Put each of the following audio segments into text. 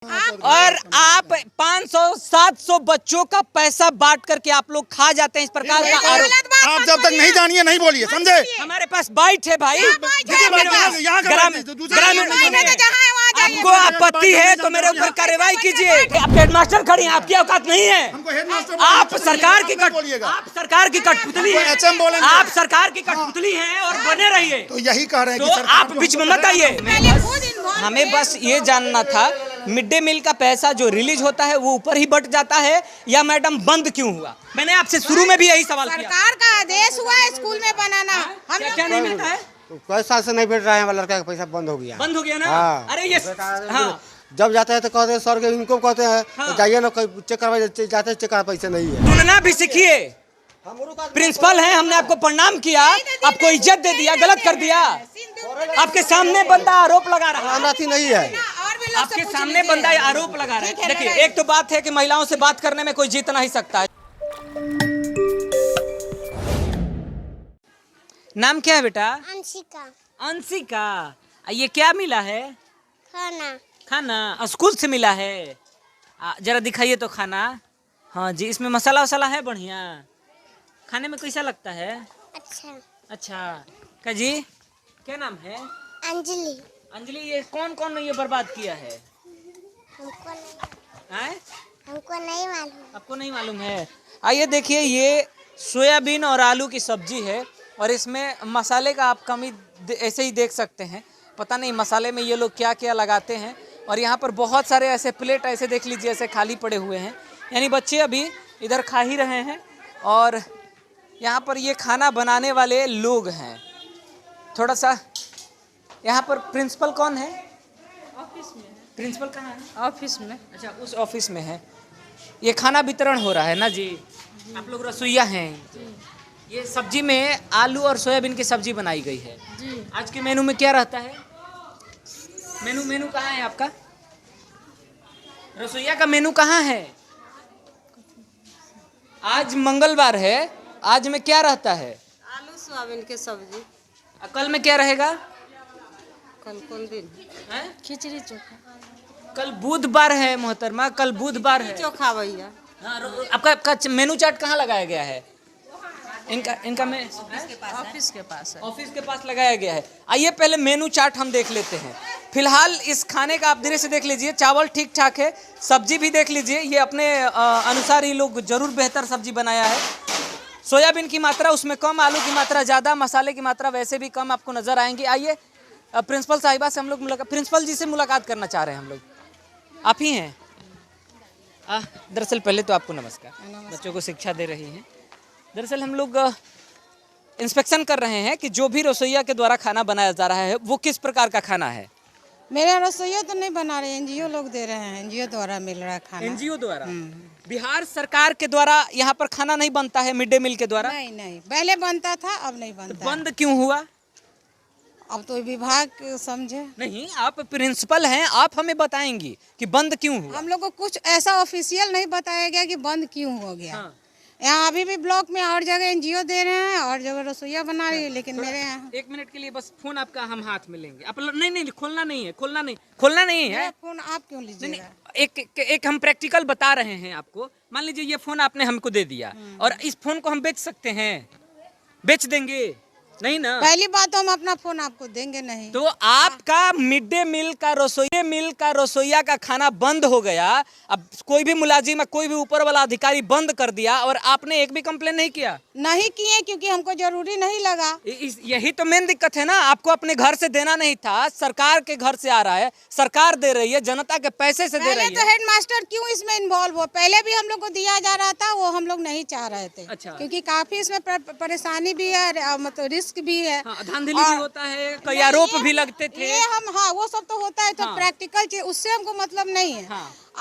और आप 500-700 बच्चों का पैसा बांट करके आप लोग खा जाते हैं, इस प्रकार का आरोप। आप जब तक नहीं जानिए नहीं बोलिए, समझे? हमारे पास बाइट है भाई, आपको आपत्ति है तो मेरे ऊपर कार्रवाई कीजिए। आप हेडमास्टर खड़ी हैं, आपकी औकात नहीं है। आप सरकार की कठपुतली है, आप सरकार की कठपुतली हैं और बने रहिए। तो यही कह रहे हैं तो आप बीच में मत आइए। हमें बस ये जानना था, मिड डे मील का पैसा जो रिलीज होता है वो ऊपर ही बट जाता है या मैडम बंद क्यों हुआ? मैंने आपसे शुरू में भी यही सवाल किया। सरकार का आदेश हुआ है स्कूल में बनाना, क्या क्या नहीं मिलता है? कई साल से नहीं भेज रहे हैं, लड़का का पैसा बंद हो गया ना। हाँ। अरे ये हाँ, जब जाते हैं तो कहते हैं सर के इनको कहते हैं तो जाइए ना, चेक करवाइए, जाते चेक करा, पैसे नहीं है। सुनना भी सीखिए, प्रिंसिपल हैं, हमने आपको प्रणाम किया, आपको इज्जत दे दिया, गलत कर दिया। आपके सामने बंदा आरोप लगा रहा है, नहीं है, आपके सामने बंदा आरोप लगा रहा है। देखिए, एक तो बात है कि महिलाओं से बात करने में कोई जीत नहीं सकता है। नाम क्या है बेटा? अंशिका। अंशिका, ये क्या मिला है? खाना स्कूल से मिला है। जरा दिखाइए तो खाना। हाँ जी, इसमें मसाला वसाला है बढ़िया? खाने में कैसा लगता है? अच्छा का जी, क्या नाम है? अंजलि। अंजलि, ये कौन कौन ये बर्बाद किया है? हमको नहीं मालूम। आपको नहीं मालूम है? आइए देखिए, ये सोयाबीन और आलू की सब्जी है और इसमें मसाले का आप कमी ऐसे ही देख सकते हैं। पता नहीं मसाले में ये लोग क्या क्या लगाते हैं। और यहाँ पर बहुत सारे ऐसे प्लेट ऐसे देख लीजिए ऐसे खाली पड़े हुए हैं, यानी बच्चे अभी इधर खा ही रहे हैं। और यहाँ पर ये खाना बनाने वाले लोग हैं। थोड़ा सा यहाँ पर प्रिंसिपल कौन है? ऑफिस में। प्रिंसिपल कहाँ है? ऑफिस में। अच्छा, उस ऑफिस में है। ये खाना वितरण हो रहा है ना जी? आप लोग रसोइया हैं। ये सब्जी में आलू और सोयाबीन की सब्जी बनाई गई है जी। आज के मेनू में क्या रहता है? मेनू कहाँ है आपका? रसोइया का मेनू कहाँ है? आज मंगलवार है, आज में क्या रहता है? आलू सोयाबीन की सब्जी। कल में क्या रहेगा? कल कौन दिन है? खिचड़ी चोखा। कल बुधवार है मोहतरमा, कल बुधवार है। चोखा भैया। आपका मेनू चार्ट कहाँ लगाया गया है? इनका में ऑफिस के पास है। ऑफिस के पास लगाया गया है। आइए पहले मेनू चार्ट हम देख लेते हैं। फिलहाल इस खाने का आप दृश्य देख लीजिए, चावल ठीक ठाक है, सब्जी भी देख लीजिए, ये अपने अनुसार ये लोग जरूर बेहतर सब्जी बनाया है। सोयाबीन की मात्रा उसमें कम, आलू की मात्रा ज़्यादा, मसाले की मात्रा वैसे भी कम आपको नज़र आएंगी। आइए प्रिंसिपल साहिबा से हम लोग प्रिंसिपल जी से मुलाकात करना चाह रहे हैं हम लोग। आप ही हैं? दरअसल पहले तो आपको नमस्कार। बच्चों को शिक्षा दे रही हैं। दरअसल हम लोग इंस्पेक्शन कर रहे हैं कि जो भी रसोइया के द्वारा खाना बनाया जा रहा है वो किस प्रकार का खाना है। मेरे रसोइया तो नहीं बना रहे, एनजीओ लोग दे रहे हैं, एनजीओ द्वारा मिल रहा है खाना। एनजीओ द्वारा? बिहार सरकार के द्वारा यहाँ पर खाना नहीं बनता है मिड डे मील के द्वारा? नहीं, पहले बनता था, अब नहीं बनता। तो बंद क्यों हुआ? अब तो विभाग समझे। नहीं, आप प्रिंसिपल हैं, आप हमें बताएंगी कि बंद क्यों हुआ। हम लोग को कुछ ऐसा ऑफिशियल नहीं बताया गया कि बंद क्यों हो गया। हाँ। यहाँ अभी भी ब्लॉक में और जगह एनजीओ दे रहे हैं और जगह रसोइया बना रही है, लेकिन मेरे यहाँ 1 मिनट के लिए बस फोन आपका हम हाथ में लेंगे। आप नहीं खोलना नहीं है, खोलना नहीं है। फोन आप क्यों लीजिएगा? एक हम प्रैक्टिकल बता रहे हैं आपको। मान लीजिए ये फोन आपने हमको दे दिया और इस फोन को हम बेच सकते हैं, बेच देंगे नहीं ना? पहली बात तो हम अपना फोन आपको देंगे नहीं। तो आपका मिड डे मील का रसोइया का खाना बंद हो गया। अब कोई भी मुलाजिम, कोई भी ऊपर वाला अधिकारी बंद कर दिया और आपने एक भी कंप्लेन नहीं किया? नहीं किए, क्योंकि हमको जरूरी नहीं लगा। यही तो मेन दिक्कत है ना। आपको अपने घर से देना नहीं था, सरकार के घर से आ रहा है, सरकार दे रही है, जनता के पैसे से दे रही है। तो हेडमास्टर क्यों इसमें इन्वॉल्व हो? पहले भी हम लोग को दिया जा रहा था, वो हम लोग नहीं चाह रहे थे। अच्छा। क्योंकि काफी इसमें परेशानी भी है, मतलब रिस्क भी है। हाँ, धांधली भी होता है, कई आरोप भी लगते थे। ये हम वो सब तो होता है, तो प्रैक्टिकल चीज, उससे हमको मतलब नहीं है।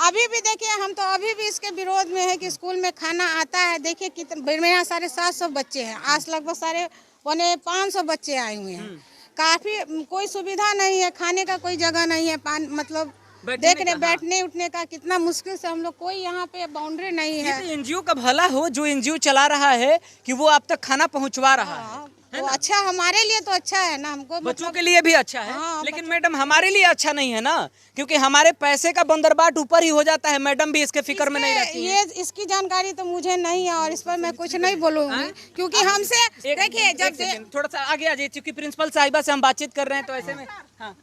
अभी भी देखिए, हम तो अभी भी इसके विरोध में है कि स्कूल में खाना आता है। देखिए कितने मेरे यहाँ 750 बच्चे हैं, आज लगभग 550 बच्चे आए हुए हैं। काफी कोई सुविधा नहीं है, खाने का कोई जगह नहीं है, मतलब देखने बैठने उठने का कितना मुश्किल से हम लोग, कोई यहाँ पे बाउंड्री नहीं है। एनजीओ का भला हो, जो एनजीओ चला रहा है कि वो आप तक खाना पहुंचवा रहा है तो अच्छा, हमारे लिए तो अच्छा है ना, हमको बच्चों के लिए भी अच्छा है। हाँ, लेकिन मैडम हमारे लिए अच्छा नहीं है ना, क्योंकि हमारे पैसे का बंदरबाट ऊपर ही हो जाता है। मैडम भी इसके फिक्र में नहीं रहती है। ये इसकी जानकारी तो मुझे नहीं है और इस पर मैं कुछ नहीं बोलूंगी, क्योंकि हमसे देखिए जब थोड़ा सा आगे आ जाइए, क्योंकि प्रिंसिपल साहिबा से हम बातचीत कर रहे हैं, तो ऐसे में हाँ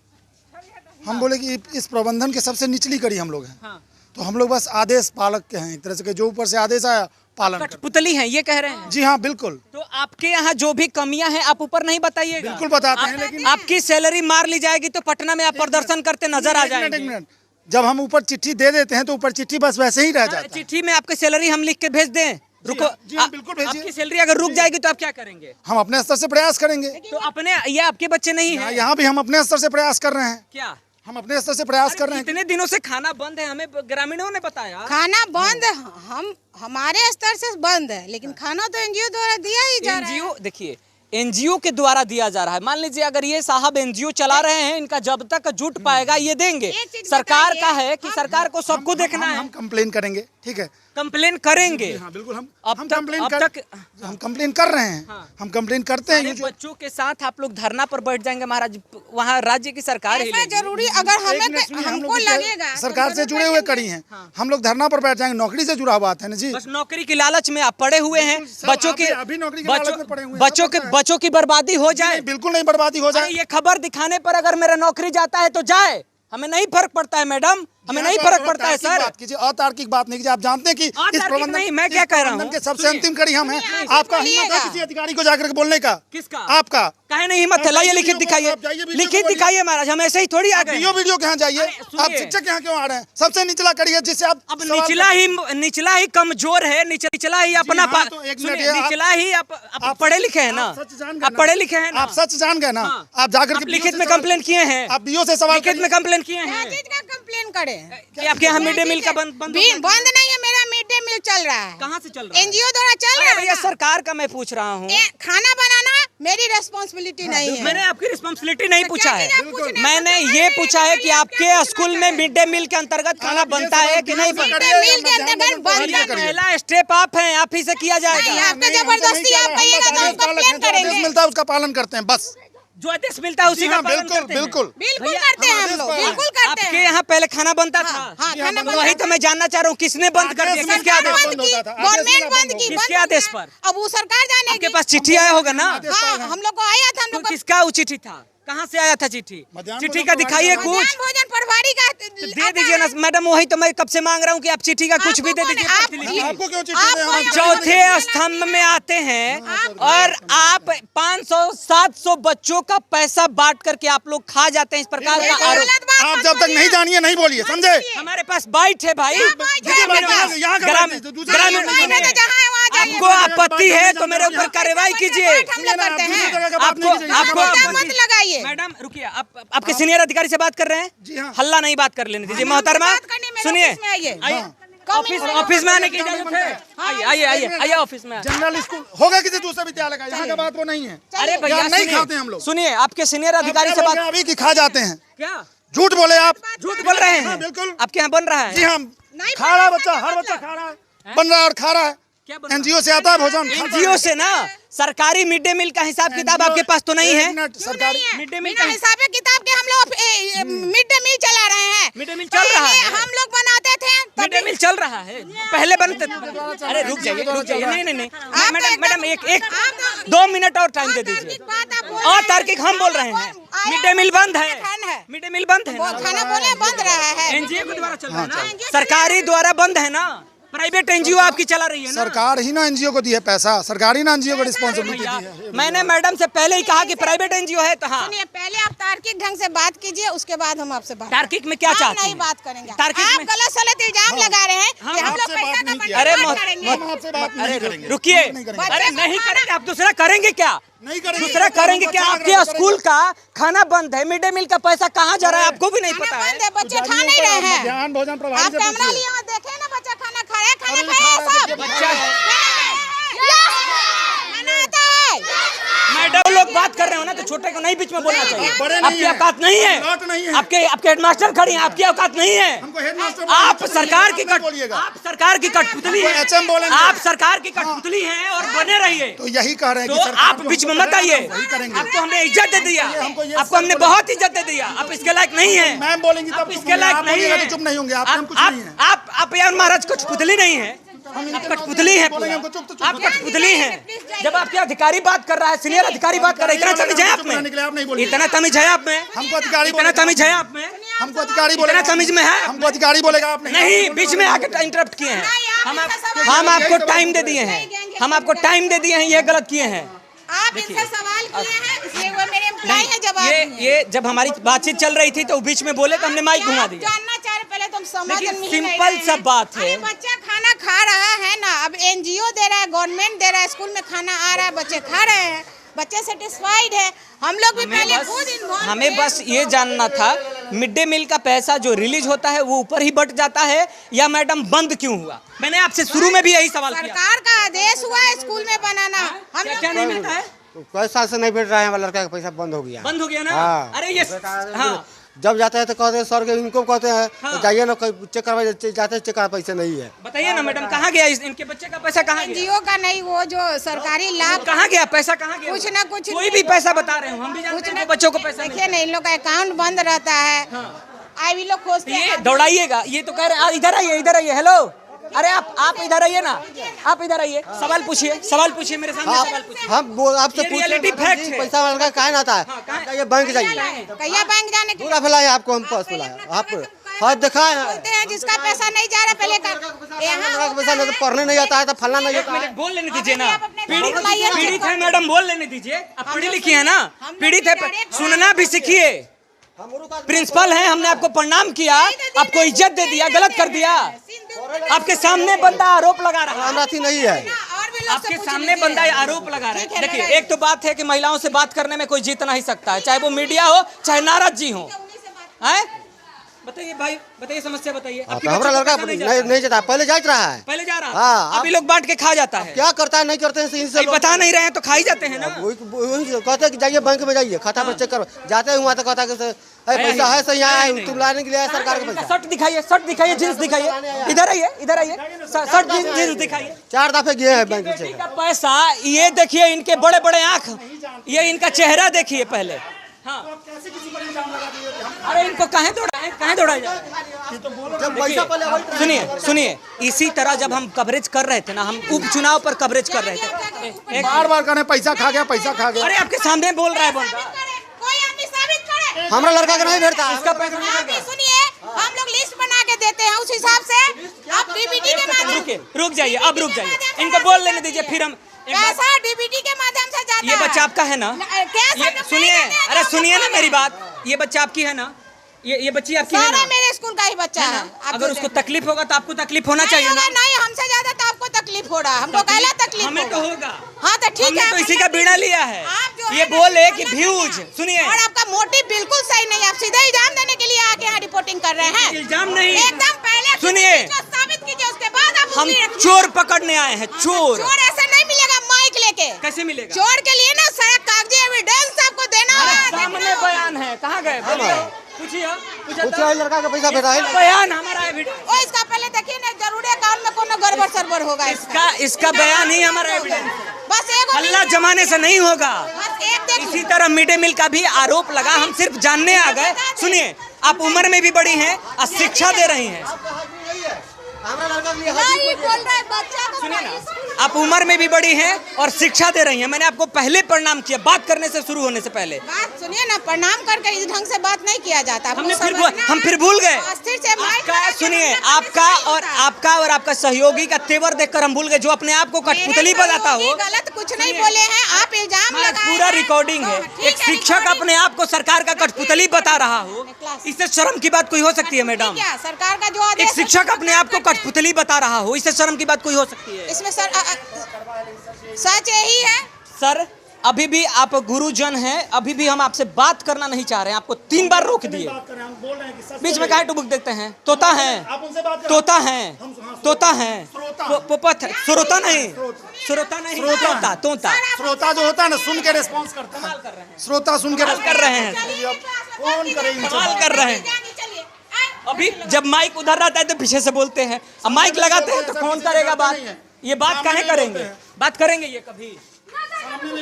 हम बोले कि इस प्रबंधन के सबसे निचली कड़ी हम लोग हैं, हाँ तो हम लोग बस आदेश पालक के हैं, एक तरह से कि जो ऊपर से आदेश आया पालन करते कठपुतली हैं, ये कह रहे हैं। हैं। जी हाँ बिल्कुल तो आपके यहाँ जो भी कमियां हैं आप ऊपर नहीं बताइएगा। बिल्कुल बताते हैं, लेकिन आपकी सैलरी मार ली जाएगी तो पटना में आप प्रदर्शन करते नजर आ एक मिनट, जाएंगे। जब हम ऊपर चिट्ठी दे देते हैं तो ऊपर चिट्ठी बस वैसे ही रह जाता है। चिट्ठी में आपकी सैलरी हम लिख के भेज दें, रुको जी हाँ, बिल्कुल भेजिए। आपकी सैलरी अगर रुक जाएगी तो आप क्या करेंगे? हम अपने स्तर से प्रयास करेंगे। तो अपने, ये आपके बच्चे नहीं हैं यहाँ भी हम अपने स्तर से प्रयास कर रहे हैं, क्या? हम अपने स्तर से प्रयास कर रहे हैं। कितने दिनों से खाना बंद है, हमें ग्रामीणों ने बताया। खाना बंद हम हमारे स्तर से बंद है, लेकिन खाना तो एनजीओ द्वारा दिया ही जा रहा है। एनजीओ देखिए, एनजीओ के द्वारा दिया जा रहा है। मान लीजिए अगर ये साहब एनजीओ चला रहे हैं, इनका जब तक जुट पाएगा ये देंगे। एक चीज सरकार बताइए, का है कि सरकार को सबको देखना है। हम कंप्लेन करेंगे, ठीक है, कंप्लेन करेंगे। हाँ बिल्कुल, हम अब कंप्लेन कर रहे हैं, हम कंप्लेन करते हैं। सारे बच्चों के साथ आप लोग धरना पर बैठ जाएंगे महाराज, वहाँ राज्य की सरकार ही ऐसा लेगी। जरूरी अगर हमें एक मिनट सुनिए, हम हमको लोग लगेगा सरकार से जुड़े हुए कड़ी हैं, हम लोग धरना पर बैठ जाएंगे, नौकरी से जुड़ा बात है ना जी। बस नौकरी की लालच में आप पड़े हुए हैं। सब बच्चों की अभी नौकरी की लालच में पड़े हुए हैं, सब पता है। बच्चों की बर्बादी हो जाए। नहीं, बिल्कुल नहीं बर्बादी हो अरे जाए। ये खबर दिखाने पर अगर मेरा नौकरी जाता है तो जाए, हमें नहीं फर्क पड़ता है मैडम, हमें नहीं फर्क पड़ता है सर। बात कीजिए, अतार्किक बात नहीं कीजिए। आप जानते हैं कि इस प्रबंधन नहीं, मैं क्या कह रहा हूँ के सबसे अंतिम कड़ी हम हैं। आपका हिम्मत है किसी अधिकारी को जाकर के बोलने का? किसका? आपका। काहे नहीं हिम्मत है? लाइए लिखित दिखाइए, लिखित दिखाइए महाराज, हम ऐसे ही थोड़ी आ गए। वीडियो के यहाँ जाइए, सुनिए। आप शिक्षक के यहाँ क्यों आ रहे हैं? सबसे निचला कड़ी है जिससे आप अब निचला ही कमजोर है, निचला ही अपना हाँ, तो एक मिनट, सुनिए, निचला ही आप पढ़े लिखे हैं ना, आप पढ़े लिखे हैं ना, आप सच जान गए ना, हाँ। आप जाकर के लिखित में कंप्लेन किए हैं, आप बीओ से सवाल लिखित में कंप्लेन किए हैं कंप्लेन करें कि आपके यहाँ मिड डे मील का बंद बंद नहीं है। मेरा मिड डे मील चल रहा है। कहाँ से चल रहा है? एनजीओ द्वारा चल रहा है। भैया सरकार का मैं पूछ रहा हूँ। खाना बनाना मेरी रेस्पॉन्सिबिलिटी नहीं है। मैंने आपकी रिस्पॉन्सिबिलिटी नहीं पूछा है, क्या चीज़ आप पूछ रहे हैं? मैंने ये पूछा है कि आपके स्कूल में मिड डे मील के अंतर्गत खाना बनता है कि नहीं बनता? मिड डे मील के अंतर्गत बनता है। पहला स्टेप आप हैं, आप ही से किया नहीं, जाएगा। आप तो जबरदस्ती आप कहिएगा तो हम कंप्लेन करेंगे। मिलता है उसका पालन करते हैं बस। जो आदेश मिलता है उसी का पालन बिल्कुल करते हैं। बिल्कुल बिल्कुल करते हैं हम लोग, बिल्कुल करते आपके हैं। यहाँ पहले खाना बनता था। हाँ, खाना तो वही तो मैं जानना चाह रहा हूँ, किसने बंद कर दिया, किसके आदेश पर? बंद की, गवर्नमेंट बंद की, किसके बंद आदेश किया। पर? अब वो सरकार जानेगी। आपके पास चिट्ठी आया होगा ना? हाँ, हम लोग को आया था, हम तो लोग को किसका वो चिट्ठी था? कहाँ से आया था चिट्ठी? मध्याह्न चिट्ठी भोजन का दिखाइए प्रभारी कुछ। मध्याह्न भोजन प्रभारी का तो दे दीजिए ना मैडम, वही तो मैं कब से मांग रहा हूँ कि आप चिट्ठी का कुछ भी दे दीजिए। आप- प्रतिलिपि। आपको क्यों चिट्ठी दें? हम चौथे स्तंभ में आते हैं और आप 500-700 बच्चों का पैसा बांट करके आप लोग खा जाते हैं, इस प्रकार का आरोप। आप जब तक नहीं जानिए नहीं बोलिए, समझे? हमारे पास बाइट है भाई, यहाँ का बात नहीं, दूसरा ग्रामीण बात नहीं, सुनिए, जहाँ है वहाँ जाइए। आपको आपत्ति है तो मेरे ऊपर कार्रवाई कीजिए। हम लोग करते हैं। आपको मत लगाइए। मैडम रुकिए, आप आपके सीनियर अधिकारी से बात कर रहे हैं? जी हाँ। हल्ला नहीं बात कर लेने दीजिए मोहतरमा। बात करने मेरे सुनिए, ऑफिस में आइए। आइए ऑफिस में आने की इजाजत है? आइए आइए आइए ऑफिस में। जनरल स्कूल होगा किसी दूसरे विद्यालय का, यहाँ का बात वो नहीं है। अरे भैया यहाँ नहीं सुनिए, खाते हम लोग। सुनिए आपके सीनियर अधिकारी से बात। अभी की खा जाते हैं। क्या झूठ बोले आप? झूठ बोल रहे हैं? हाँ, बिल्कुल। आपके यहाँ बन रहा है? जी हाँ, नहीं खा रहा है बच्चा, हर बच्चा खा रहा है, बन रहा है और खा रहा है। क्या बन रहा है? एनजीओ से आता है भोजन। एनजीओ से ना, सरकारी मिड डे मील का हिसाब किताब आपके पास तो नहीं है? सरकारी मिड डे मील बिना का हिसाब किताब के हम लोग मिड डे मील चला रहे हैं। मिड डे मील चल रहा है? हम लोग बनाते थे मिड डे मील चल रहा है, पहले बनते थे। अरे रुक जाइए नहीं मैडम एक 2 मिनट और टाइम दे दीजिए। अतार्किक हम बोल रहे हैं, मिड डे मील बंद है, मिड डे मील बंद है, खाना बोले बंद रहा है। एनजीओ के द्वारा चल रहा है ना, सरकारी द्वारा बंद है ना, प्राइवेट एनजीओ आपकी चला रही है ना। सरकार ही ना एनजीओ को दी है पैसा, सरकार ही ना एनजीओ को रिस्पॉन्सिबिलिटी दी है। मैंने मैडम से पहले ही कहा कि प्राइवेट एनजीओ है तो हाँ। सुनिए, पहले आप तार्किक ढंग से बात कीजिए, उसके बाद हम आपसे बात तार्किक में क्या आप चाहते नहीं हैं? बात करेंगे। तार्किक आप में गलत सलत इल्जाम लगा रहे हैं कि हम लोग आपसे पैसा बात का नहीं किया। अरे बंटवारा करेंगे। हम आपसे बात नहीं करेंगे। रुकिए, नहीं करेंगे। अरे नहीं करेंगे, आप दूसरा करेंगे क्या? नहीं करेंगे। दूसरा करेंगे क्या? आपके स्कूल का खाना बंद है, मिड डे मील का पैसा कहाँ जा रहा है आपको भी नहीं पता है। बंद है, बच्चे खा नहीं रहे हैं। मध्याह्न भोजन प्रभारी आप से कैमरा पूछिए। लिए वहाँ देखे ना, बच्चा खाना खा रहा है, खाना अरे खाया खा रहा है, सब। बच्चा है। खाना आता है। मैडम बड़े लोग बात कर रहे हो ना तो छोटे को नहीं बीच में बोलना चाहिए। बड़े नहीं आपकी हैं। औकात नहीं है, लॉट नहीं है। आपके हेडमास्टर खड़ी हैं, आपकी औकात नहीं है। हमको हेडमास्टर आप बोलिए, सरकार की आप बोलिएगा। आप सरकार की कठपुतली हमको है, HM बोलेंगे। आप सरकार की कठपुतली हैं और बने रहिए। तो यही कह रहे हैं तो कि सरकार आप को बीच में हमको मत करेंगे, आइए। वही करेंगे। आपको हमने इज्जत दे दिया, हमको ये आपको हमने बहुत इज्जत दे दिया। आप इसके लायक नहीं है, मैम बोलेंगी तब आप चुप इसके होंगे, लायक आप नहीं बोलिएगा है। तो चुप नहीं होंगे। आप हम कुछ नहीं है। आप यार महाराज कठपुतली नहीं है, आप कठपुतली है, बोलेंगे हमको चुप तो चुप आप होंगे। कठपुतली हैं। जब आपके अधिकारी बात कर रहा है, सीनियर अधिकारी बात कर रहा है, इतना तमीज है आप में, आप नहीं बोलिए। इतना तमीज है आप में, हमको अधिकारी इतना बोलेगा। तमीज है आप में, हमको अधिकारी इतना बोलेगा। तमीज में है। हमको अधिकारी बोलेगा आप नहीं, बीच में आके इंटरप्ट किए हैं। हम आपको टाइम दे दिए हैं, हम आपको टाइम दे दिए हैं, ये गलत किए हैं। आप इनसे सवाल किए हैं, इसलिए वो मेरे एम्प्लॉय है जवाब ये जब हमारी बातचीत चल रही थी तो बीच में बोले तो हमने माइक घुमा दिया। जानना चाह रहे, पहले तुम समझ देखिए, मिल नहीं सिंपल रहे सा हैं। बात है। अरे बच्चा खाना खा रहा है ना, अब एनजीओ दे रहा है, गवर्नमेंट दे रहा है, स्कूल में खाना आ रहा है, बच्चे खा रहे हैं, बच्चे सेटिस्फाइड है। हम लोग भी पहले खुद involved हमें हैं। बस ये जानना था, मिड डे मील का पैसा जो रिलीज होता है वो ऊपर ही बट जाता है या मैडम बंद क्यों हुआ? मैंने आपसे शुरू में भी यही सवाल किया। सरकार का आदेश हुआ है स्कूल में बनाना। हम क्या लोग क्या नहीं मिलता है? कई साल से नहीं भेज रहा है, हमारा लड़का का पैसा बंद हो गया। बंद हो गया ना? हाँ। अरे ये हाँ, जब जाते हैं तो कहते हैं सर के इनको कहते हैं हाँ। तो जाइए ना कोई चेक करवा जाते हैं, चेक करा पैसे नहीं है। बताइए ना मैडम, कहाँ गया इनके बच्चे का पैसा? कहाँ गया? एनजीओ का नहीं, वो जो सरकारी लाभ कहाँ गया पैसा? कहाँ गया? कुछ ना कुछ कोई भी पैसा बता रहे हो, हम भी जानते कुछ हैं ना कि बच्चों को पैसा नहीं। देखिए ना, इन लोग का अकाउंट बंद रहता है। आई भी लोग खोजते ये हैं। दौड़ाइएगा, ये तो कह रहे हैं इधर आइए, इधर आइए। हेलो, अरे आप इधर आइए ना, आप इधर आइए, सवाल पूछिए मेरे सामने, सवाल पूछिए। हम आपसे ये पूछ reality fact है। पैसा वाला लड़का कहाँ आता हाँ, कहाँ- है? जाइए बैंक जाइए, कहिया बैंक जाने के पूरा फैलाया आपको, हम पास फैलाया आप हाँ दिखाए हैं। बोलते हैं जिसका पैसा नहीं जा रहा पहले लड़का का पैसा नहीं तो पढ़ने नहीं आता है तो फलना नहीं आता है। बोल लेने दीजिए ना, आप अपने घरवाइए ना। पीड़ित है मैडम, बोल लेने दीजिए। आप पढ़ी लिखी है ना, पीड़ित है, सुनना भी सीखिए। प्रिंसिपल हैं, हमने आपको प्रणाम किया, आपको इज्जत दे दिया, गलत कर दिया। आपके सामने बंदा आरोप लगा रहा है, हमारा अथी नहीं है। और भी लोग से आपके पूछ सामने लीजिए। बंदा आरोप लगा रहा ठीक है। है, देखिए, लगाइए। एक तो बात है कि महिलाओं से बात करने में कोई जीत नहीं सकता है, चाहे वो मीडिया हो चाहे नारद जी हो। हैं? बताइए भाई, बताइए समस्या बताइए। हाँ, आपके तो हमारा बच्चे को लड़का पैसा जाता है? नहीं जाता, पहले जात रहा है। पहले जा रहा हाँ, है, अभी लोग बांट के खा जाता है। क्या करता है नहीं करते हैं इनसे अभी बता नहीं रहे हैं तो खा ही जाते हैं ना। वही कहते हैं कि जाइए बैंक में जाइए, खाता पर चेक करो। जाते हैं वहाँ तो कहता है कि पैसा है सही आया है, तुम लाने के लिए आया सरकार का पैसा। शर्ट दिखाइए, शर्ट दिखाइए, जींस दिखाइए, इधर आइए, इधर आइए, शर्ट जींस दिखाइए। 4 दफे गए हैं बैंक बेटी से। का पैसा, ये देखिए इनके बड़े बड़े आंख, ये इनका चेहरा देखिए पहले। हाँ, अरे इनको कहाँ दौड़ाए जा रहा है? जब पैसा पहले सुनिए, इसी तरह जब हम कवरेज कर रहे थे ना, हम उपचुनाव पर कवरेज कर रहे थे, बार बार कहने पैसा खा गया, पैसा खा गया। अरे आपके सामने बोल रहा है बंदा। कोई आदमी साबित करे। हमारा लड़का का नहीं भेजता। इसका पैसा नहीं आप भी सुनिए, हम लोग लिस्ट बना के देते हैं, उस हिसाब से आप डीबीटी के माध्यम रुकिए, रुक जाइए, अब रुक जाइए, इनको बोल लेने दीजिए, फिर हम एक बात- पैसा डीबीटी के माध्यम से जाता है। ये बच्चा आपका है ना? कैश ये सुनिए, अरे सुनिए ना मेरी बात, ये बच्चा आपकी है ना? ये बच्ची आपकी है सारा ना? मेरे स्कूल का ही बच्चा है। आप अगर जो उसको देख- तकलीफ होगा तो आपको तकलीफ होना नहीं चाहिए ना? होगा, नहीं हमसे ज्यादा तो आपको तकलीफ हो रहा है। हमको कहला तकलीफ हमें तो होगा। हाँ तो ठीक हमने है, तो इसी का बीड़ा लिया है। आप जो ये है ना, बोले कि बोलना व्यूज, चाहिए। सुनिए, और आपका मोटिव बिल्कुल सही नहीं है, आप सीधे इल्जाम देने के लिए आके यहाँ रिपोर्टिंग कर रहे हैं। इल्जाम नहीं, एकदम पहले सुनिए, जो साबित कीजिए, उसके बाद आप हम उंगली रखिए। चोर पकड़ने आए हैं, चोर। चोर ऐसे नहीं मिलेगा माइक लेके। कैसे मिलेगा? चोर के लिए ना सारा कागजी एविडेंस आपको देना अरे होगा। सामने बयान है, कहाँ गए? बोलिए, पूछिए, पूछा लड़का का पैसा भेजा है। बयान हमारा एविडेंस, ओ इसका पहले देखिए ना, जरूरी अकाउंट में कोनो गड़बड़ सरबड़ होगा। इसका बयान ही हमारा एविडेंस। बस एक हल्ला जमाने से नहीं होगा। बस एक देखिए। इसी तरह मिड डे मील का भी आरोप लगा, हम सिर्फ जानने आ गए। सुनिए, आप उम्र में भी बड़ी हैं और शिक्षा दे रही हैं। हमारा लड़का के लिए नहीं बोल रहा है बच्चा को। सुनिए ना, आप उम्र में भी बड़ी हैं और शिक्षा दे रही हैं। मैंने आपको पहले प्रणाम किया, बात करने से शुरू होने से पहले। बात सुनिए ना, प्रणाम करके इस ढंग से बात नहीं किया जाता। आपको हम समझना फिर है। भूल गए। अस्थिर से माइक आपका लगा के सुनिए, हमने आपका और आपका सहयोगी का तेवर देखकर हम भूल गए, जो अपने आप को कठपुतली बताता हो। गलत कुछ नहीं बोले हैं, आप इल्जाम हमारा लगाए पूरा हैं। रिकॉर्डिंग है। ठीक एक शिक्षक रिकॉर्डिंग। अपने आप को सरकार का कठपुतली बता रहा हो, इससे शर्म की बात कोई हो सकती है मैडम? ठीक है, सरकार का जो आदेश एक है, शिक्षक अपने आप को कठपुतली बता रहा हो, इससे शर्म की बात कोई हो सकती है? इसमें सर सच यही है। सर अभी भी आप गुरुजन हैं, अभी भी हम आपसे बात करना नहीं चाह रहे हैं, आपको 3 बार रोक दिए। बीच में काहे टुबुक देखते हैं? तोता है, तोता है, तोता है, पोपट है, श्रोता नहीं, तोता, तोता। श्रोता जो होता है ना, सुन के रिस्पॉन्स करता है। श्रोता सुन के कर रहे हैं, कौन करेंगे? कमाल कर रहे हैं। अभी जब माइक उधर रहता है तो पीछे से बोलते हैं, अब माइक लगाते हैं तो कौन करेगा बात? ये बात काहे करेंगे? बात करेंगे ये कभी?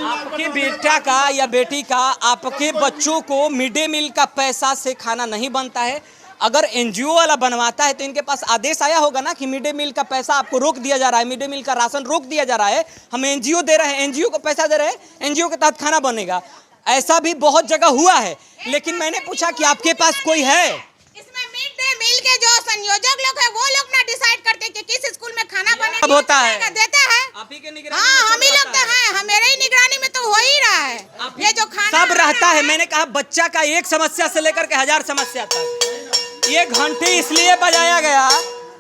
आपके बेटा का या बेटी का, आपके बच्चों को मिड डे मील का पैसा से खाना नहीं बनता है। अगर एनजीओ वाला बनवाता है तो इनके पास आदेश आया होगा ना कि मिड डे मील का पैसा आपको रोक दिया जा रहा है, मिड डे मील का राशन रोक दिया जा रहा है, हम एनजीओ दे रहे हैं, एनजीओ को पैसा दे रहे हैं, एनजीओ के तहत खाना बनेगा। ऐसा भी बहुत जगह हुआ है, लेकिन मैंने पूछा कि आपके पास कोई है? इसमें मिड डे मील के जो संयोजक लोग हैं वो लोग ना डिसाइड करते कि किस स्कूल में खाना बनेगा, कब होता है? देते हैं आप ही के निगरानी हाँ, में हम ही सब लोग तो रहता है। हैं, मेरे ही निगरानी में तो हो ही रहा है ये जो खाना सब रहता है। मैंने कहा बच्चा का एक समस्या से लेकर के 1000 समस्या तक। ये घंटी इसलिए बजाया गया,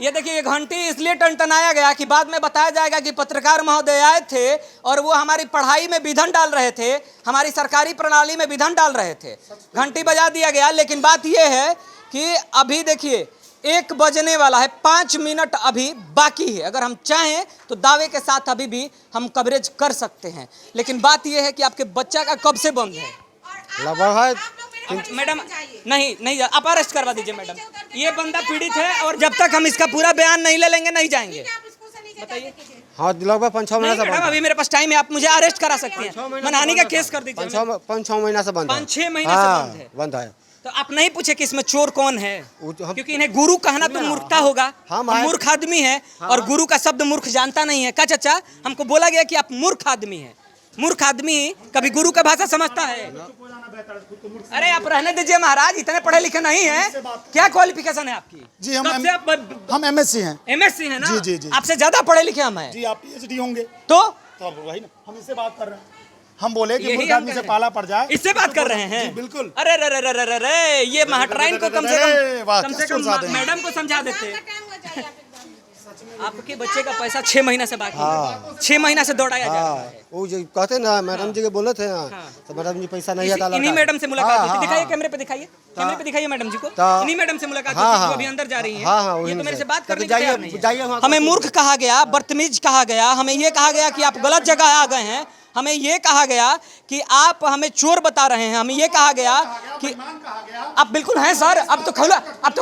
ये देखिए ये घंटी इसलिए टनटनाया गया कि बाद में बताया जाएगा कि पत्रकार महोदय आए थे और वो हमारी पढ़ाई में विघन डाल रहे थे, हमारी सरकारी प्रणाली में विघन डाल रहे थे। घंटी बजा दिया गया, लेकिन बात ये है कि अभी देखिए 1 बजने वाला है, 5 मिनट अभी बाकी है। अगर हम चाहें तो दावे के साथ अभी भी हम कवरेज कर सकते हैं, लेकिन बात यह है कि आपके बच्चा का कब से बंद है? लगभग है मैडम नहीं, आप अरेस्ट करवा दीजिए मैडम। ये बंदा पीड़ित है और जब तक हम इसका पूरा बयान नहीं ले लेंगे नहीं जाएंगे। बताइए। हाँ, लगभग 5-6 महीना से मैडम बंद अभी मेरे पास टाइम है, आप मुझे अरेस्ट करा सकते हैं, मनहानि का केस कर दीजिए। 5-6 महीना से बंद है। 5-6 महीने से बंद है। बंद है। तो आप नहीं पूछे कि इसमें चोर कौन है? क्योंकि इन्हें गुरु कहना तो मूर्खता होगा। हम मूर्ख आदमी है और गुरु का शब्द मूर्ख जानता नहीं है। क्या चाचा, हमको बोला गया कि आप मूर्ख आदमी हैं। मूर्ख आदमी कभी गुरु का भाषा समझता है? अरे आप रहने दीजिए महाराज, इतने पढ़े लिखे नहीं हैं। क्या क्वालिफिकेशन है आपकी? जी हम एमएससी हैं। एमएससी है ना? जी जी जी। आपसे ज्यादा पढ़े लिखे हम हैं। जी आप पीएचडी होंगे तो वही ना, हम इससे बात कर रहे हैं। हम बोले कि मूर्ख आदमी से पाला पड़ जाए, इससे बात कर रहे हैं। बिल्कुल। अरे रे रे रे रे रे, ये महाट्राइन को कम से कम मैडम को समझा देते। आपके बच्चे का पैसा 6 महीना से बाकी है। 6 महीना से दौड़ाया जा रहा है। वो जो कहते ना मैडम जी के बोले थे तो मैडम जी पैसा नहीं आता। इन्हीं मैडम से मुलाकात हुई थी। दिखाइए कैमरे पे, दिखाइए कैमरे पे, दिखाइए मैडम जी को। इन्हीं मैडम से मुलाकात हुई थी जो अभी अंदर जा रही है। ये तो मेरे से बात करने के तैयार नहीं है। हमें मूर्ख कहा गया, बदतमीज कहा गया, हमें ये कहा गया कि आप गलत जगह आ गए हैं, हमें ये कहा गया कि आप हमें चोर बता रहे हैं, हमें ये कहा गया कि आप बिल्कुल हैं सर। अब तो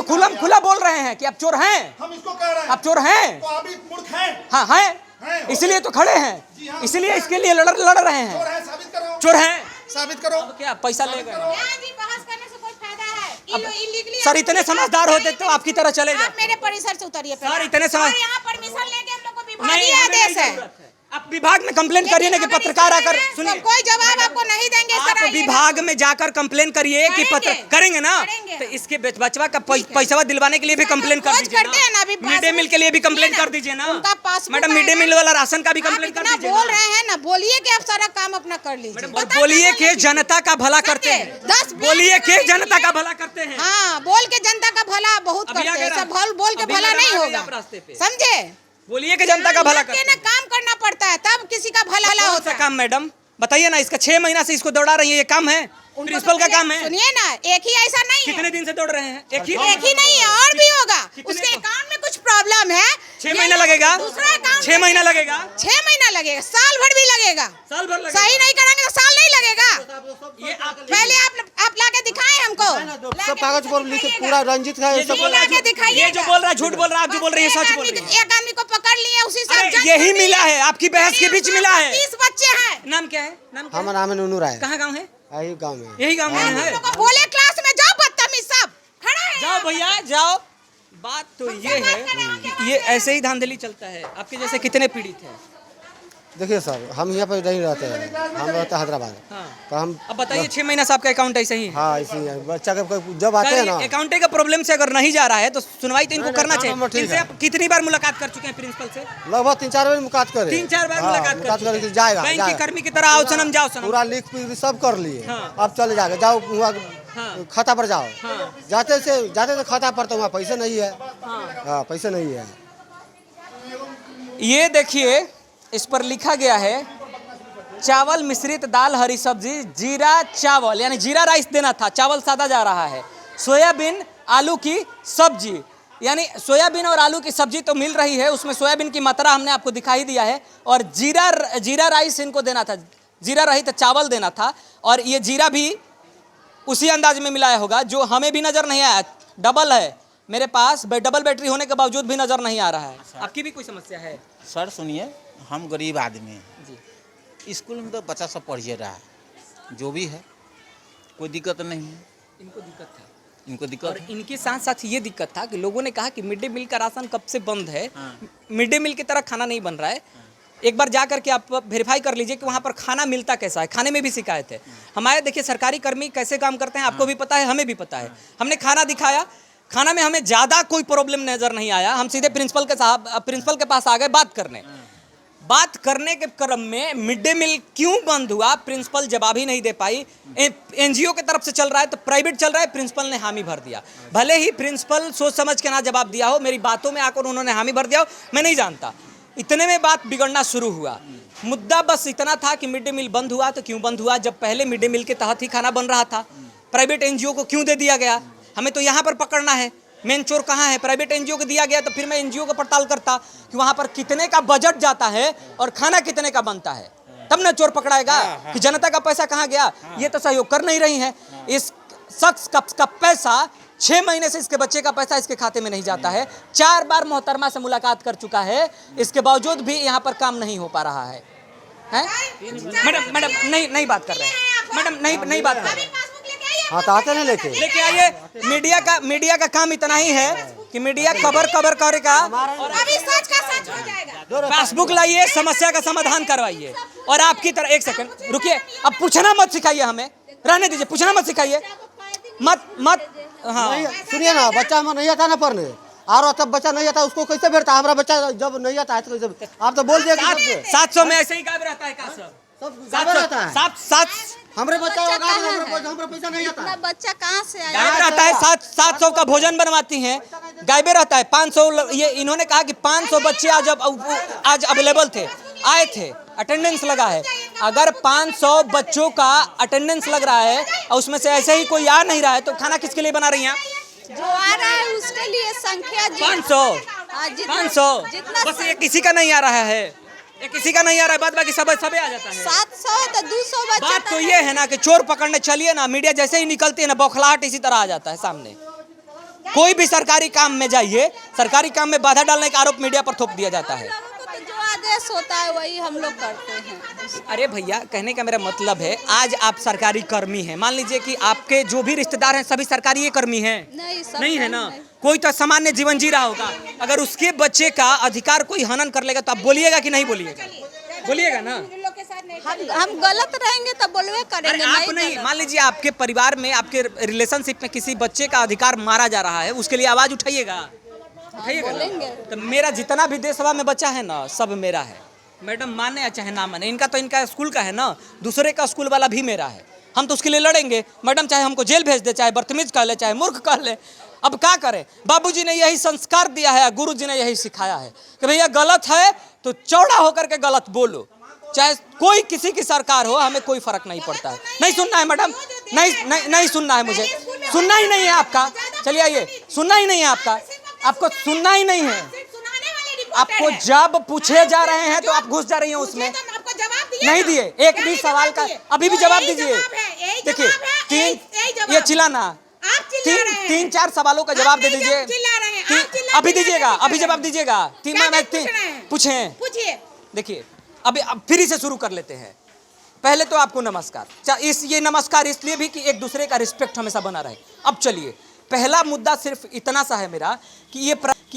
खुला बोल रहे हैं कि आप चोर हैं। हम इसको कह रहे हैं आप चोर हैं। तो आप भी मूर्ख हैं। हाँ हैं, इसलिए तो खड़े हैं, इसलिए इसके लिए लड़ रहे हैं। चोर है, साबित करो। चोर हैं, साबित करो। क्या पैसा ले गए? बहस करने से कोई फायदा है? सर इतने समझदार होते तो आपकी तरह चले आप जाते। मेरे परिसर से उतरिए सर इतने समझ और यहाँ परमिशन लेके हम लोग को विभागीय नहीं, हमें नहीं आदेश है। जरूरत है। आप विभाग में कंप्लेन करिए ना कि पत्रकार आकर तो सुनिए। कोई जवाब आपको नहीं देंगे आप सर। आइएगा। विभाग में जाकर कंप्लेन करिए कि पत्र करेंगे ना, करेंगे। तो इसके बचवा का पैसा दिलवाने के लिए भी कंप्लेन कर दीजिए करते हैं ना, अभी मिड डे मील के लिए भी कंप्लेन कर दीजिए ना। उनका passbook madam mid day meal वाला राशन का भी कंप्लेन कर दीजिए। बोल रहे हैं ना, बोलिए कि आप सारा काम अपना कर लीजिए। बोलिए कि जनता का भला करते हैं। बोलिए कि जनता का भला करते हैं। हाँ, बोल के जनता का भला बहुत करते हैं। सब बोल के भला नहीं होगा, समझे? बोलिए कि जनता का भला करते हैं ना, काम करना पड़ता है तब किसी का भला होता है। काम मैडम बताइए ना, इसका 6 महीना से इसको दौड़ा रही है, ये काम है? प्रिंसिपल का काम है? सुनिए ना, एक ही ऐसा नहीं है। कितने दिन से दौड़ रहे हैं? एक ही नहीं है, और भी होगा। उसके अकाउंट में कुछ प्रॉब्लम है। 6 महीना लगेगा? दूसरा अकाउंट 6 महीना लगेगा? 6 महीना लगेगा, साल भर भी लगेगा। साल भर लगेगा? सही नहीं करेंगे तो साल नहीं लगेगा। ये पहले आप लाके दिखाएं हमको। सब कागज पर लिखे पूरा रंजित है सब। लाके दिखाइए। ये जो बोल रहा है झूठ बोल रहा है, आप जो बोल रही है सच बोल रही है। एक आदमी को पकड़ लिए, उसी से अरे यही मिला है, आपकी बहस के बीच मिला है। 30 बच्चे हैं। नाम क्या है? नाम क्या है? हमारा नाम है नूनू राय। कहाँ गाँव है? यही गाँव में। यही गाँव में है। बोले क्लास में जाओ, बदतमीज सब खड़ा है। जाओ भैया जाओ। बात तो ये है कि ये ऐसे ही धांधली चलता है। आपके जैसे कितने पीड़ित हैं? देखिए सर, हम यहाँ पर नहीं रहते हैं, हम रहते हैं हैदराबाद। हाँ। तो हम अब बताइए 6 महीना से आपका अकाउंट ऐसे ही है? हाँ इसी बच्चा के जब आते हैं ना अकाउंट का प्रॉब्लम से अगर नहीं जा रहा है तो सुनवाई तो इनको करना ठीक चाहिए। है। इनसे आप कितनी बार मुलाकात कर चुके हैं प्रिंसिपल से? लगभग 3-4 बार मुलाकात करे। 3-4 बार मुलाकात कर कर जाएगा। बैंक की कर्मी की तरह आओ सनम, जाओ सनम। पूरा लिख पी सब कर लिए। हाँ। अब चले जाएगा, जाओ वहाँ हाँ। खाता पर जाओ। हाँ। जाते तो खाता पर तो वहाँ पैसे नहीं है। हाँ पैसे नहीं है। ये देखिए इस पर लिखा गया है चावल मिश्रित दाल हरी सब्जी जीरा चावल यानी जीरा राइस देना था, चावल सादा जा रहा है। सोयाबीन आलू की सब्जी यानी सोयाबीन और आलू की सब्जी तो मिल रही है, उसमें सोयाबीन की मात्रा हमने आपको दिखाई दिया है। और जीरा राइस इनको देना था, जीरा रहित चावल देना था। और ये जीरा भी उसी अंदाज में मिलाया होगा जो हमें भी नज़र नहीं आया। डबल है मेरे पास, डबल बैटरी होने के बावजूद भी नज़र नहीं आ रहा है। आपकी भी कोई समस्या है? सर सुनिए, हम गरीब आदमी हैं जी। स्कूल में तो बच्चा सब पढ़िए रहा है, जो भी है कोई दिक्कत नहीं है। इनको दिक्कत था, इनको दिक्कत और इनके साथ साथ ये दिक्कत था कि लोगों ने कहा कि मिड डे मील का राशन कब से बंद है, मिड डे मील की तरह खाना नहीं बन रहा है। एक बार जा करके आप वेरीफाई कर लीजिए कि वहाँ पर खाना मिलता कैसा है। खाने में भी शिकायत है। हमारे देखिए सरकारी कर्मी कैसे काम करते हैं, आपको भी पता है, हमें भी पता है। हमने खाना दिखाया, खाना में हमें ज़्यादा कोई प्रॉब्लम नज़र नहीं आया। हम सीधे प्रिंसिपल के पास आ गए बात करने के क्रम में मिड डे मील क्यों बंद हुआ, प्रिंसिपल जवाब ही नहीं दे पाई। एनजीओ की तरफ से चल रहा है तो प्राइवेट चल रहा है, प्रिंसिपल ने हामी भर दिया। भले ही प्रिंसिपल सोच समझ के ना जवाब दिया हो, मेरी बातों में आकर उन्होंने हामी भर दिया हो, मैं नहीं जानता। इतने में बात बिगड़ना शुरू हुआ। मुद्दा बस इतना था कि मिड डे मील बंद हुआ तो क्यों बंद हुआ, जब पहले मिड डे मील के तहत ही खाना बन रहा था। प्राइवेट एनजीओ को क्यों दे दिया गया? हमें तो यहाँ पर पकड़ना है, मेन चोर कहाँ है? प्राइवेट एनजीओ को दिया गया तो फिर मैं एनजीओ को पड़ताल करता कि वहाँ पर कितने का बजट जाता है और खाना कितने का बनता है, तब ना चोर पकड़ाएगा कि जनता का पैसा कहाँ गया। ये तो सहयोग कर नहीं रही है। इस शख्स का पैसा 6 महीने से, इसके बच्चे का पैसा इसके खाते में नहीं जाता है। 4 बार मोहतरमा से मुलाकात कर चुका है, इसके बावजूद भी यहाँ पर काम नहीं हो पा रहा है। मैडम नहीं बात कर रहे हैं, मैडम नहीं बात कर रहे हैं। हाँ तो आते नहीं लेके आइए। मीडिया का काम इतना ही है कि मीडिया कवर करेगा और अभी सच का सच हो जाएगा। पासबुक लाइए, समस्या का समाधान करवाइए। और आपकी तरह, एक सेकंड रुकिए, अब पूछना मत सिखाइए, हमें रहने दीजिए, पूछना मत सिखाइए, मत हाँ सुनिए ना, बच्चा हमें नहीं आता ना पढ़ने, और तब बच्चा नहीं आता उसको कैसे भेजता? हमारा बच्चा जब नहीं आता है तो कैसे? आप तो बोल दिया 700 में ऐसे ही गायब रहता है का सब? सब रहता है। 7 हमारे बच्चा हमारा पैसा नहीं आता। इतना बच्चा कहाँ से आया? गायब रहता है। 700 का भोजन बनवाती हैं, गायबे रहता है। 500, ये इन्होंने कहा कि 500 बच्चे आज अवेलेबल थे, आए थे, अटेंडेंस लगा है। अगर 500 बच्चों का अटेंडेंस लग रहा है और उसमें से ऐसे ही कोई आ नहीं रहा है तो खाना किसके लिए बना रही हैं? जो आ रहा है उसके लिए संख्या 500 बस ये किसी का नहीं आ रहा है, ये किसी का नहीं आ रहा है, बाद बाकी सब आ जाता है। 700 तो 200 बच्चा। बात तो ये है ना कि चोर पकड़ने चलिए ना, मीडिया जैसे ही निकलती है ना, बौखलाहट इसी तरह आ जाता है सामने। कोई भी सरकारी काम में जाइए, सरकारी काम में बाधा डालने का आरोप मीडिया पर थोप दिया जाता है। जो आदेश होता है वही हम लोग करते हैं। अरे भैया, कहने का मेरा मतलब है, आज आप सरकारी कर्मी हैं, मान लीजिए कि आपके जो भी रिश्तेदार हैं सभी सरकारी कर्मी हैं, नहीं है ना? कोई तो सामान्य जीवन जी रहा होगा। अगर उसके बच्चे का अधिकार कोई हनन कर लेगा तो आप बोलिएगा कि नहीं बोलिएगा? बोलिएगा ना। हम गलत रहेंगे तो बोलवे करेंगे। आप नहीं, मान लीजिए आपके परिवार में, आपके रिलेशनशिप में किसी बच्चे का अधिकार मारा जा रहा है, उसके लिए आवाज उठाइएगा, बोलेंगे। तो मेरा जितना भी देश सभा में बच्चा है ना, सब मेरा है। मैडम माने या चाहे ना माने, इनका स्कूल का है ना, दूसरे का स्कूल वाला भी मेरा है। हम तो उसके लिए लड़ेंगे। मैडम चाहे हमको जेल भेज दे, चाहे बदतमीज कह ले, चाहे मूर्ख कह ले, अब क्या करें? बाबूजी ने यही संस्कार दिया है, गुरुजी ने यही सिखाया है कि भैया गलत है तो चौड़ा होकर के गलत बोलो, चाहे कोई किसी की सरकार हो, हमें कोई फर्क नहीं पड़ता है। नहीं सुनना है मैडम? नहीं सुनना है मुझे, सुनना ही नहीं है आपका। चलिए आइए, सुनना ही नहीं है आपका, आपको सुनना ही नहीं है। आपको जब पूछे जा रहे हैं तो आप घुस जा रही हैं उसमें। नहीं दिए एक भी सवाल का, अभी भी जवाब दीजिए। देखिए ये चिल्लाना, 3-4 सवालों का जवाब दे दीजिए। अभी दीजिएगा, अभी जवाब दीजिएगा। पूछे। देखिए अभी अब फिर से शुरू कर लेते हैं। पहले तो आपको नमस्कार, ये नमस्कार इसलिए भी कि एक दूसरे का रिस्पेक्ट हमेशा बना रहे। अब चलिए, पहला मुद्दा सिर्फ इतना सा है मेरा कि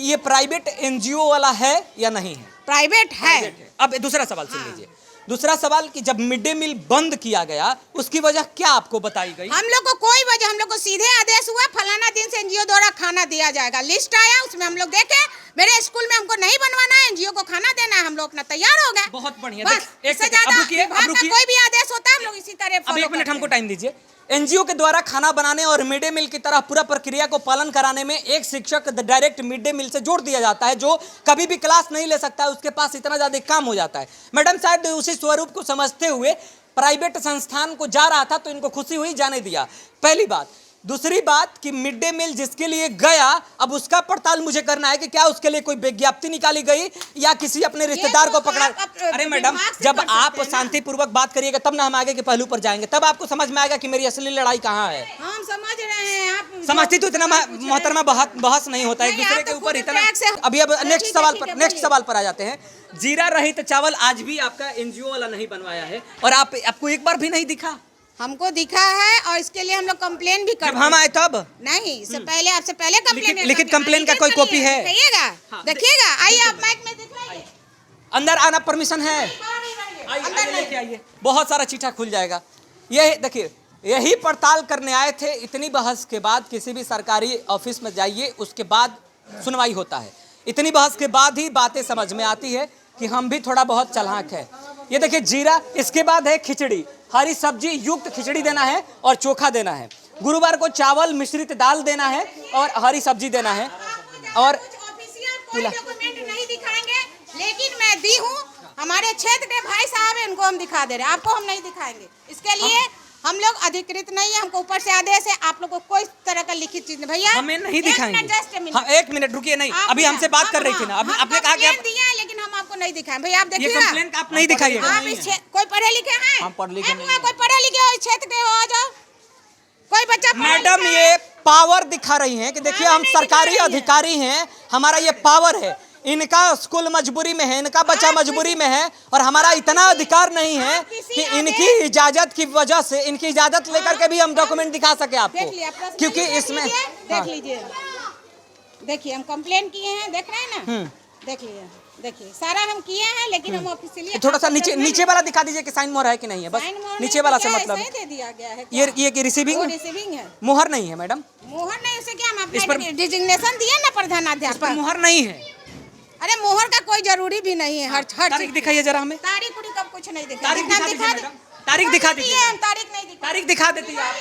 ये प्राइवेट एनजीओ वाला है या नहीं है? प्राइवेट है। अब दूसरा सवाल सुन लीजिए। दूसरा सवाल कि जब मिड डे मील बंद किया गया उसकी वजह क्या आपको बताई गई? हम लोग को कोई वजह, हम लोग को सीधे आदेश हुआ फलाना दिन से एनजीओ द्वारा खाना दिया जाएगा। लिस्ट आया, उसमें हम लोग देखे, मेरे स्कूल में हमको नहीं बनवाना है, एनजीओ एनजीओ को खाना देना है, हम लोग अपना तैयार हो गए। बहुत बढ़िया। बस, एक इससे सेकंड, ज्यादा अब रुकिए, अब विभाग का रुकिए। कोई भी आदेश होता है हम लोग इसी तरह अब follow 1 मिनट करते हमको हैं। टाइम दीजिए। एनजीओ के द्वारा खाना बनाने और मिड डे मील की तरह पूरा प्रक्रिया को पालन कराने में एक शिक्षक डायरेक्ट मिड डे मील से जोड़ दिया जाता है, जो कभी भी क्लास नहीं ले सकता है, उसके पास इतना ज्यादा काम हो जाता है। मैडम शायद उसी स्वरूप को समझते हुए प्राइवेट संस्थान को जा रहा था, तो इनको खुशी हुई, जाने दिया, पहली बात। दूसरी बात कि मिड डे मील जिसके लिए गया, अब उसका पड़ताल मुझे करना है कि क्या उसके लिए कोई विज्ञप्ति निकाली गई या किसी अपने रिश्तेदार को तो पकड़ा। आप अरे मैडम, विभाग से जब कर सकते आप हैं ना। शांतिपूर्वक बात करिएगा तब ना हम आगे के पहलू पर जाएंगे, तब आपको समझ में आएगा कि मेरी असली लड़ाई कहाँ है। हम समझ रहे हैं, आप समझती तो इतना मोहतरमा बहस नहीं होता है एक नहीं, दूसरे आप के तो ऊपर खुद इतना। ट्रैक से- अभी अब अरे नेक्स्ट ठीक है, सवाल ठीक पर है, नेक्स्ट बोलिए। सवाल पर आ जाते हैं। जीरा रहित चावल आज भी आपका एनजीओ वाला नहीं बनवाया है, और आपको एक बार भी नहीं दिखा। हमको दिखा है और इसके लिए हम लोग कंप्लेन भी जब करते हम हैं। आए तब नहीं, इससे पहले, आपसे पहले कंप्लेन लिखित कंप्लेन का कोई कॉपी है? देखिएगा, आइए आप माइक में दिखाइए। अंदर आना परमिशन है? अंदर लेके आइए, बहुत सारा चीठा खुल जाएगा। ये देखिए, यही पड़ताल करने आए थे। इतनी बहस के बाद किसी भी सरकारी ऑफिस में जाइए, उसके बाद सुनवाई होता है। इतनी बहस के बाद ही बातें समझ में आती है कि हम भी थोड़ा बहुत चालाक है। ये देखिए जीरा, इसके बाद है खिचड़ी, हरी सब्जी युक्त खिचड़ी देना है और चोखा देना है। गुरुवार को चावल मिश्रित दाल देना है और हरी सब्जी देना है। और ऑफिशियल कोई डॉक्यूमेंट नहीं दिखाएंगे, लेकिन मैं दी हूँ, हमारे क्षेत्र के भाई साहब हैं, उनको हम दिखा दे रहे हैं, आपको हम नहीं दिखाएंगे। इसके लिए हम लोग अधिकृत नहीं है, हमको ऊपर से आदेश है, आप लोग को कोई तरह का लिखित चीज नहीं। भैया हमें नहीं एक मिनट, दिखाएंगे। just a minute। हाँ, 1 मिनट रुकिए, नहीं आप अभी हमसे बात कर रही थी ना, हम अभी आपने कहा कि कंप्लेंट आप दिया है, लेकिन हम आपको नहीं दिखाएं। भैया आप ये देखिएगा, कंप्लेन आप नहीं दिखाइएगा। आप इस कोई पढ़े लिखे हैं? हम पढ़े लिखे नहीं कोई पढ़े लिखे हो, इस क्षेत्र के हो, आ जाओ। कोई बच्चा पढ़ा मैडम लिखा है? ये पावर दिखा रही हैं कि देखिए हम नहीं सरकारी दिखा रही है। अधिकारी हैं, हमारा ये पावर है। इनका स्कूल मजबूरी में है, इनका बच्चा मजबूरी में है, और हमारा इतना अधिकार नहीं है कि इनकी इजाजत की वजह से, इनकी इजाजत लेकर के भी हम डॉक्यूमेंट दिखा सके आपको, देख लिया, प्रश्न क्योंकि देख इसमें लीजिए, हाँ। देख लीजिए, देखिए हम कंप्लेन किए हैं, देख रहे हैं ना, देख लीजिए, देखिए सारा हम किए हैं, लेकिन हम ऑफिशियली थोड़ा सा नीचे वाला दिखा दीजिए कि साइन मोहर है कि नहीं है, बस नीचे वाला से मतलब दे दिया गया है। ये कि रिसीविंग रिसीविंग है, मोहर नहीं है मैडम, मोहर नहीं, उसे क्या हम इस पर- अपना डिजिग्नेशन दिए ना इस पर प्रधानाध्यापक। मोहर नहीं है। अरे मोहर का कोई जरूरी भी नहीं है, हर तारीख चीज- दिखाइए जरा हमें, तारीख उड़ी कब कुछ नहीं दिखा, तारीख दिखा दीजिए मैडम, तारीख दिखा दीजिए, तारीख नहीं दिखा, तारीख दिखा देती है आप।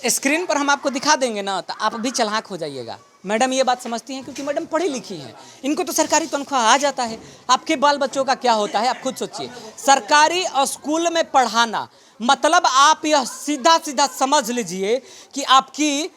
स्क्रीन पर हम आपको दिखा देंगे ना, तो आप भी चालाक हो जाइएगा। मैडम ये बात समझती हैं क्योंकि मैडम पढ़ी लिखी हैं, इनको तो सरकारी तनख्वाह आ जाता है। आपके बाल बच्चों का क्या होता है आप खुद सोचिए। सरकारी स्कूल में पढ़ाना मतलब आप यह सीधा सीधा समझ लीजिए कि आपकी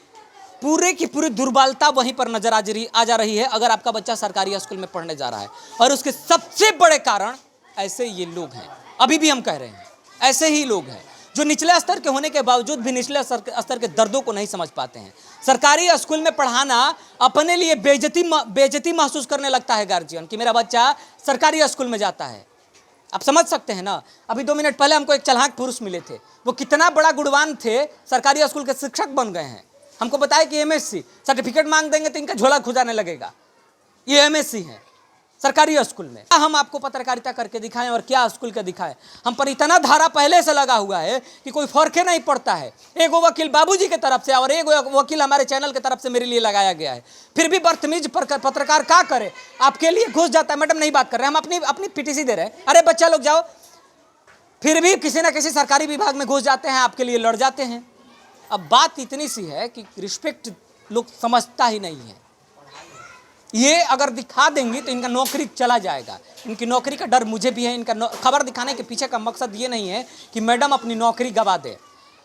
पूरे की पूरी दुर्बलता वहीं पर नजर आ जा रही है अगर आपका बच्चा सरकारी स्कूल में पढ़ने जा रहा है। और उसके सबसे बड़े कारण ऐसे ये लोग हैं, अभी भी हम कह रहे हैं, ऐसे ही लोग हैं जो निचले स्तर के होने के बावजूद भी निचले स्तर के दर्दों को नहीं समझ पाते हैं। सरकारी स्कूल में पढ़ाना अपने लिए बेइज्जती महसूस करने लगता है गार्जियन कि मेरा बच्चा सरकारी स्कूल में जाता है। आप समझ सकते हैं ना। अभी 2 मिनट पहले हमको एक चालाक पुरुष मिले थे, वो कितना बड़ा गुणवान थे, सरकारी स्कूल के शिक्षक बन गए हैं। हमको बताया कि एमएससी सर्टिफिकेट मांग देंगे तो इनका झोला खुजाने लगेगा। ये एमएससी है सरकारी स्कूल में। हम आपको पत्रकारिता करके दिखाएं और क्या स्कूल के दिखाएं। हम पर इतना धारा पहले से लगा हुआ है कि कोई फर्क नहीं पड़ता है। एक वकील बाबूजी की तरफ से और एक वकील हमारे चैनल की तरफ से मेरे लिए लगाया गया है, फिर भी बदतमीज पत्रकार क्या करे, आपके लिए घुस जाता है। मैडम नहीं बात कर रहे, हम अपनी पीटीसी दे रहे हैं। अरे बच्चा लोग जाओ, फिर भी किसी ना किसी सरकारी विभाग में घुस जाते हैं, आपके लिए लड़ जाते हैं। अब बात इतनी सी है कि रिस्पेक्ट लोग समझता ही नहीं है। ये अगर दिखा देंगी तो इनका नौकरी चला जाएगा। इनकी नौकरी का डर मुझे भी है। इनका खबर दिखाने के पीछे का मकसद ये नहीं है कि मैडम अपनी नौकरी गवा दे।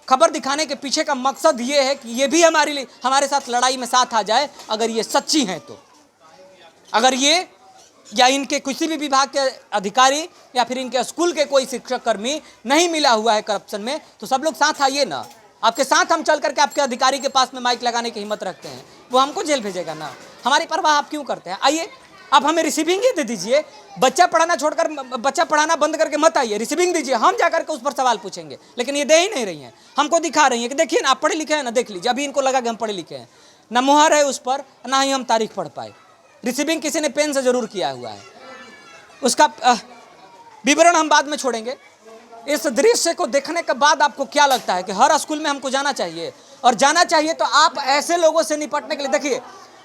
खबर दिखाने के पीछे का मकसद ये है कि ये भी हमारे साथ लड़ाई में साथ आ जाए अगर ये सच्ची हैं तो। अगर ये या इनके किसी भी विभाग के अधिकारी या फिर इनके स्कूल के कोई शिक्षक कर्मी नहीं मिला हुआ है करप्शन में, तो सब लोग साथ आइए ना। आपके साथ हम चल करके आपके अधिकारी के पास में माइक लगाने की हिम्मत रखते हैं, वो हमको जेल भेजेगा ना। हमारी परवाह आप क्यों करते हैं? आइए, आप हमें रिसीविंग ही दे दीजिए। बच्चा पढ़ाना छोड़कर, बच्चा पढ़ाना बंद करके मत आइए, रिसीविंग दीजिए, हम जाकर के उस पर सवाल पूछेंगे। लेकिन ये दे ही नहीं रही हैं, हमको दिखा रही हैं कि देखिए ना आप पढ़े लिखे हैं ना, देख लीजिए। अभी इनको लगा कि हम पढ़े लिखे हैं, ना मुहर है उस पर, ना ही हम तारीख पढ़ पाए। रिसीविंग किसी ने पेन से जरूर किया हुआ है, उसका विवरण हम बाद में छोड़ेंगे। इस दृश्य को देखने के बाद आपको क्या लगता है कि हर स्कूल में हमको जाना चाहिए? और जाना चाहिए तो आप ऐसे लोगों से निपटने के लिए, देखिए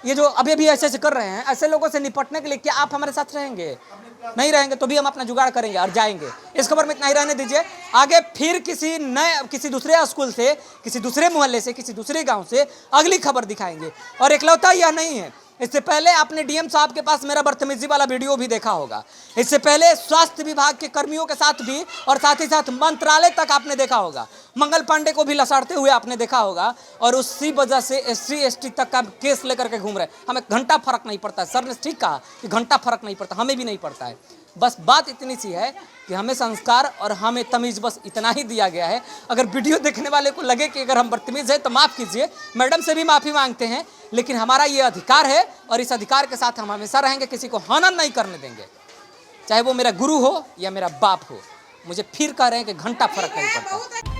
ये जो अभी अभी ऐसे ऐसे कर रहे हैं, ऐसे लोगों से निपटने के लिए क्या आप हमारे साथ रहेंगे? नहीं रहेंगे तो भी हम अपना जुगाड़ करेंगे और जाएंगे। इस खबर में इतना ही रहने दीजिए। आगे फिर किसी दूसरे स्कूल से, किसी दूसरे मोहल्ले से, किसी दूसरे गांव से अगली खबर दिखाएंगे। और इकलौता यह नहीं है, इससे पहले आपने डीएम साहब के पास मेरा बदतमीजी वाला वीडियो भी देखा होगा। इससे पहले स्वास्थ्य विभाग के कर्मियों के साथ भी और साथ ही साथ मंत्रालय तक आपने देखा होगा। मंगल पांडे को भी लसाड़ते हुए आपने देखा होगा और उसी वजह से SC ST तक का केस लेकर के घूम रहे। हमें घंटा फर्क नहीं पड़ता है। सर ने ठीक कहा कि घंटा फर्क नहीं पड़ता, हमें भी नहीं पड़ता है। बस बात इतनी सी है कि हमें संस्कार और हमें तमीज़ बस इतना ही दिया गया है। अगर वीडियो देखने वाले को लगे कि अगर हम बदतमीज़ हैं तो माफ़ कीजिए, मैडम से भी माफ़ी मांगते हैं, लेकिन हमारा ये अधिकार है और इस अधिकार के साथ हम हमेशा रहेंगे। किसी को हनन नहीं करने देंगे, चाहे वो मेरा गुरु हो या मेरा बाप हो। मुझे फिर कह रहे हैं कि घंटा फर्क नहीं पड़ता।